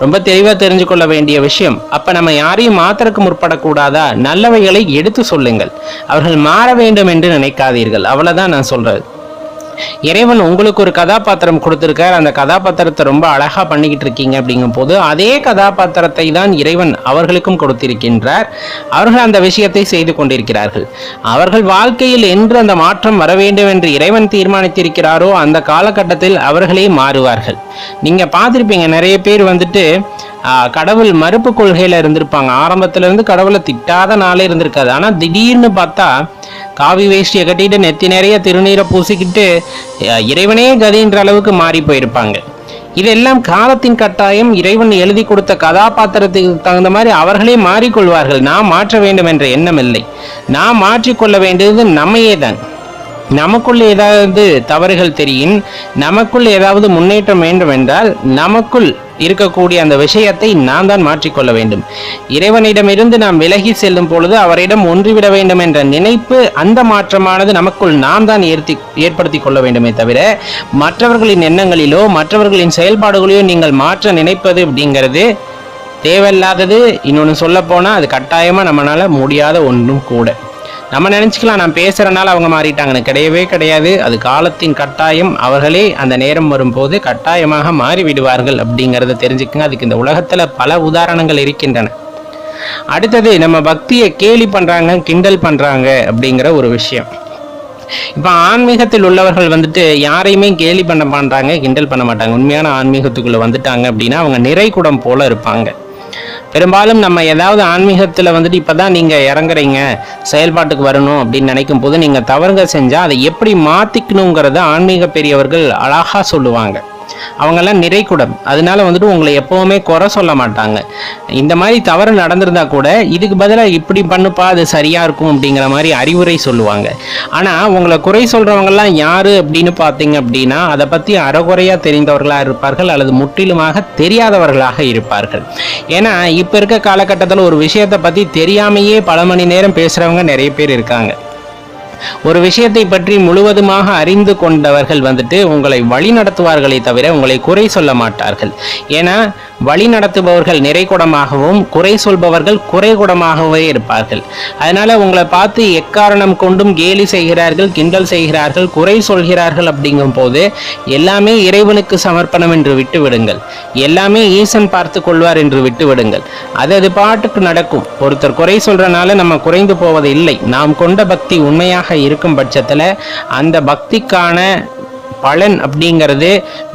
ரொம்ப தெளிவாக தெரிஞ்சு கொள்ள வேண்டிய விஷயம். அப்போ நம்ம யாரையும் மாத்திரக்கு முற்படக்கூடாதா? நல்லவைகளை எடுத்து சொல்லுங்கள், அவர்கள் மாற வேண்டும் என்று நினைக்காதீர்கள். அவ்வளோதான் நான் சொல்கிறது. இறைவன் உங்களுக்கு ஒரு கதாபாத்திரம் கொடுத்திருக்கார், அந்த கதாபாத்திரத்தை ரொம்ப அழகா பண்ணிக்கிட்டு இருக்கீங்க. அப்படிங்கும் போது அதே கதாபாத்திரத்தை தான் இறைவன் அவர்களுக்கும் கொடுத்திருக்கின்றார். அவர்கள் அந்த விஷயத்தை செய்து கொண்டிருக்கிறார்கள். அவர்கள் வாழ்க்கையில் என்று அந்த மாற்றம் வர வேண்டும் என்று இறைவன் தீர்மானித்திருக்கிறாரோ அந்த காலகட்டத்தில் அவர்களே மாறுவார்கள். நீங்க பார்த்திருப்பீங்க, நிறைய பேர் வந்துட்டு கடவுள் மறுப்பு கொள்கையில இருந்திருப்பாங்க. ஆரம்பத்துல இருந்து கடவுளை திட்டாத நாளே இருந்திருக்காது. ஆனா திடீர்னு பார்த்தா காவி வேஷ்டியை கட்டிட்டு நெத்தி நிறைய திருநீரை பூசிக்கிட்டு இறைவனே கதின்ற அளவுக்கு மாறி போயிருப்பாங்க. இதெல்லாம் காலத்தின் கட்டாயம். இறைவன் எழுதி கொடுத்த கதாபாத்திரத்துக்கு தகுந்த மாதிரி அவர்களே மாறிக்கொள்வார்கள். நாம் மாற்ற வேண்டும் என்ற எண்ணம் இல்லை. நாம் மாற்றிக்கொள்ள வேண்டியது நம்மையே தான். நமக்குள் ஏதாவது தவறுகள் தெரியும், நமக்குள் ஏதாவது முன்னேற்றம் வேண்டும் என்றால் நமக்குள் இருக்கக்கூடிய அந்த விஷயத்தை நாம் தான் மாற்றிக்கொள்ள வேண்டும். இறைவனிடமிருந்து நாம் விலகி செல்லும் பொழுது அவரிடம் ஒன்றிவிட வேண்டும் என்ற நினைப்பு, அந்த மாற்றமானது நமக்குள் நாம் தான் ஏற்படுத்தி கொள்ள வேண்டுமே தவிர மற்றவர்களின் எண்ணங்களிலோ மற்றவர்களின் செயல்பாடுகளையோ நீங்கள் மாற்ற நினைப்பது அப்படிங்கிறது தேவையில்லாதது. இன்னொன்று சொல்ல போனால் அது கட்டாயமாக நம்மளால முடியாத ஒன்றும் கூட. நம்ம நினச்சிக்கலாம் நான் பேசுகிறனால அவங்க மாறிட்டாங்கன்னு. கிடையவே கிடையாது. அது காலத்தின் கட்டாயம். அவர்களே அந்த நேரம் வரும்போது கட்டாயமாக மாறிவிடுவார்கள் அப்படிங்கிறத தெரிஞ்சுக்கங்க. அதுக்கு இந்த உலகத்தில் பல உதாரணங்கள் இருக்கின்றன. அடுத்தது, நம்ம பக்தியை கேலி பண்ணுறாங்க, கிண்டல் பண்ணுறாங்க அப்படிங்கிற ஒரு விஷயம். இப்போ ஆன்மீகத்தில் உள்ளவர்கள் வந்துட்டு யாரையுமே கேலி பண்ண மாட்டாங்க, கிண்டல் பண்ண மாட்டாங்க. உண்மையான ஆன்மீகத்துக்குள்ளே வந்துட்டாங்க அப்படின்னா அவங்க நிறைகுடம் போல இருப்பாங்க. பெரும்பாலும் நம்ம ஏதாவது ஆன்மீகத்தில் வந்துட்டு இப்போ தான் நீங்கள் இறங்குறீங்க, செயல்பாட்டுக்கு வரணும் அப்படின்னு நினைக்கும் போது நீங்கள் தவறுகள் செஞ்சால் அதை எப்படி மாற்றிக்கணுங்கிறத ஆன்மீக பெரியவர்கள் அழகாக சொல்லுவாங்க. அவங்கெல்லாம் நிறைகுடம். அதனால வந்துட்டு உங்களை எப்பவுமே குறை சொல்ல மாட்டாங்க. இந்த மாதிரி தவறு நடந்திருந்தா கூட இதுக்கு பதிலாக இப்படி பண்ணுப்பா, அது சரியா இருக்கும் அப்படிங்கிற மாதிரி அறிவுரை சொல்லுவாங்க. ஆனா உங்களை குறை சொல்றவங்கெல்லாம் யாரு அப்படின்னு பார்த்தீங்க அப்படின்னா அதை பத்தி அறகுறையா தெரிந்தவர்களாக இருப்பார்கள் அல்லது முற்றிலுமாக தெரியாதவர்களாக இருப்பார்கள். ஏன்னா இப்ப இருக்க காலகட்டத்தில் ஒரு விஷயத்தை பத்தி தெரியாமையே பல மணி நேரம் பேசுறவங்க நிறைய பேர் இருக்காங்க. ஒரு விஷயத்தை பற்றி முழுவதுமாக அறிந்து கொண்டவர்கள் வந்துட்டு உங்களை வழி நடத்துவார்களே தவிர உங்களை குறை சொல்ல மாட்டார்கள். ஏன்னா வழி நடத்துபவர்கள் நிறைகுடமாகவும் குறை சொல்பவர்கள் குறைகுடமாகவே இருப்பார்கள். அதனால உங்களை பார்த்து எக்காரணம் கொண்டும் கேலி செய்கிறார்கள், கிண்டல் செய்கிறார்கள், குறை சொல்கிறார்கள். அப்படிங்கும் போது எல்லாமே இறைவனுக்கு சமர்ப்பணம் என்று விட்டு விடுங்கள். எல்லாமே ஈசன் பார்த்து கொள்வார் என்று விட்டு விடுங்கள். அது பாட்டுக்கு நடக்கும். ஒருத்தர் குறை சொல்றனால நம்ம குறைந்து போவது இல்லை. நாம் கொண்ட பக்தி உண்மையாக இருக்கும் பட்சத்துல அந்த பக்திக்கான பலன் அப்படிங்கிறது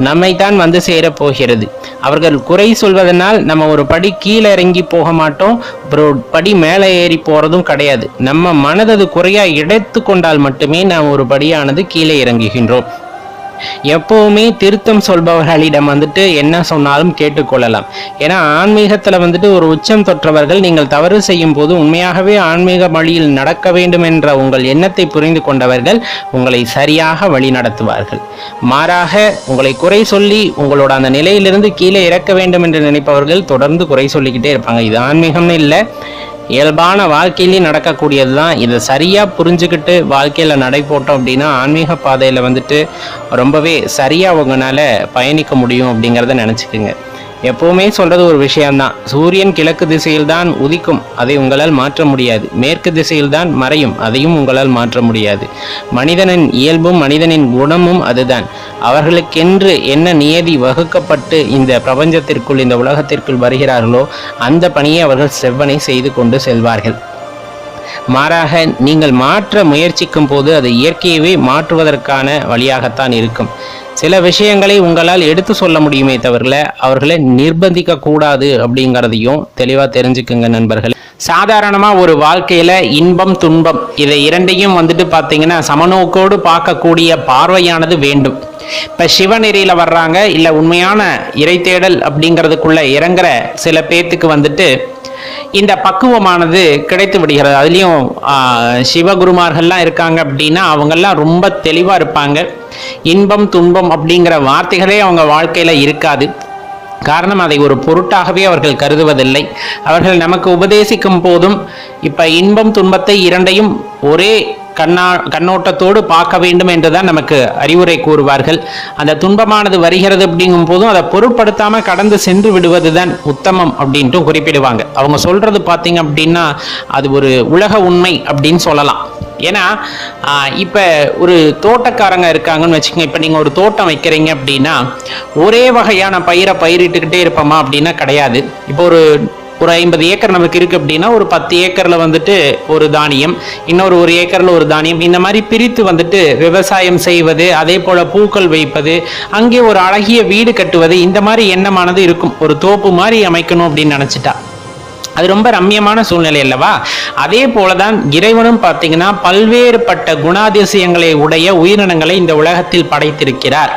நம்மை தான் வந்து சேர போகிறது. அவர்கள் குறை சொல்வதனால் நம்ம ஒரு படி கீழே இறங்கி போக மாட்டோம், ஒரு படி மேலே ஏறி போறதும் கிடையாது. நம்ம மனது குறையா எடுத்து கொண்டால் மட்டுமே நாம் ஒரு படியானது கீழே இறங்குகின்றோம். எப்பவுமே திருத்தம் சொல்பவர்களிடம் வந்துட்டு என்ன சொன்னாலும் கேட்டுக்கொள்ளலாம். ஏன்னா ஆன்மீகத்துல வந்துட்டு ஒரு உச்சம் தொற்றவர்கள் நீங்கள் தவறு செய்யும் போது உண்மையாகவே ஆன்மீக வழியில் நடக்க வேண்டும் என்ற உங்கள் எண்ணத்தை புரிந்து கொண்டவர்கள் உங்களை சரியாக வழி நடத்துவார்கள். மாறாக உங்களை குறை சொல்லி உங்களோட அந்த நிலையிலிருந்து கீழே இறக்க வேண்டும் என்று நினைப்பவர்கள் தொடர்ந்து குறை சொல்லிக்கிட்டே இருப்பாங்க. இது ஆன்மீகம்னு இல்லை, இயல்பான வாழ்க்கையிலேயே நடக்கக்கூடியது தான். இதை சரியாக புரிஞ்சுக்கிட்டு வாழ்க்கையில் நடை போட்டோம் அப்படின்னா ஆன்மீக பாதையில் வந்துட்டு ரொம்பவே சரியாக உங்களால் பயணிக்க முடியும் அப்படிங்கிறத நினச்சிக்கோங்க. எப்போவுமே சொல்கிறது ஒரு விஷயம்தான், சூரியன் கிழக்கு திசையில் தான் உதிக்கும், அதை உங்களால் மாற்ற முடியாது. மேற்கு திசையில் தான் மறையும், அதையும் உங்களால் மாற்ற முடியாது. மனிதனின் இயல்பும் மனிதனின் குணமும் அதுதான். அவர்களுக்கென்று என்ன நியதி வகுக்கப்பட்டு இந்த பிரபஞ்சத்திற்குள் இந்த உலகத்திற்குள் வருகிறார்களோ அந்த பணியை அவர்கள் செவ்வனை செய்து கொண்டு செல்வார்கள். மாறாக நீங்கள் மாற்ற முயற்சிக்கும் போது அது இயற்கையவே மாற்றுவதற்கான வழியாகத்தான் இருக்கும். சில விஷயங்களை உங்களால் எடுத்து சொல்ல முடியுமே தவிர அவர்களை நிர்பந்திக்க கூடாது அப்படிங்கிறதையும் தெளிவாக தெரிஞ்சுக்குங்க நண்பர்கள். சாதாரணமாக ஒரு வாழ்க்கையில் இன்பம் துன்பம் இதை இரண்டையும் வந்துட்டு பார்த்தீங்கன்னா சமநோக்கோடு பார்க்கக்கூடிய பார்வையானது வேண்டும். இப்போ சிவநெறியில் வர்றாங்க, இல்லை உண்மையான இறை தேடல் அப்படிங்கிறதுக்குள்ள இறங்குற சில பேர்த்துக்கு வந்துட்டு இந்த பக்குவமானது கிடைத்து விடுகிறது. அதுலேயும் சிவகுருமார்கள்லாம் இருக்காங்க அப்படின்னா அவங்கெல்லாம் ரொம்ப தெளிவாக இருப்பாங்க. இன்பம் துன்பம் அப்படிங்கிற வார்த்தைகளே அவங்க வாழ்க்கையில் இருக்காது. காரணம், அதை ஒரு பொருட்டாகவே அவர்கள் கருதுவதில்லை. அவர்கள் நமக்கு உபதேசிக்கும் போதும் இப்போ இன்பம் துன்பத்தை இரண்டையும் ஒரே கண்ணோட்டத்தோடு பார்க்க வேண்டும் என்றுதான் நமக்கு அறிவுரை கூறுவார்கள். அந்த துன்பமானது வருகிறது அப்படிங்கும் போதும் அதை பொருட்படுத்தாம கடந்து சென்று விடுவதுதான் உத்தமம் அப்படின்ட்டு குறிப்பிடுவாங்க. அவங்க சொல்றது பார்த்தீங்க அப்படின்னா அது ஒரு உலக உண்மை அப்படின்னு சொல்லலாம். ஏன்னா இப்போ ஒரு தோட்டக்காரங்க இருக்காங்கன்னு வச்சுக்கோங்க. இப்போ நீங்கள் ஒரு தோட்டம் வைக்கிறீங்க அப்படின்னா ஒரே வகையான பயிரை பயிரிட்டுக்கிட்டே இருப்போமா அப்படின்னா கிடையாது. இப்போ ஒரு 50 ஏக்கர் நமக்கு இருக்குது அப்படின்னா ஒரு 10 ஏக்கரில் வந்துட்டு ஒரு தானியம், இன்னொரு 1 ஏக்கரில் ஒரு தானியம், இந்த மாதிரி பிரித்து வந்துட்டு விவசாயம் செய்வது, அதே போல் பூக்கள் வைப்பது, அங்கே ஒரு அழகிய வீடு கட்டுவது, இந்த மாதிரி எண்ணமானது இருக்கும். ஒரு தோப்பு மாதிரி அமைக்கணும் அப்படின்னு நினச்சிட்டா அது ரொம்ப ரம்யமான சூழ்நிலை அல்லவா? அதே போலதான் இறைவனும் பார்த்தீங்கன்னா பல்வேறுபட்ட குணாதிசயங்களை உடைய உயிரினங்களை இந்த உலகத்தில் படைத்திருக்கிறார்.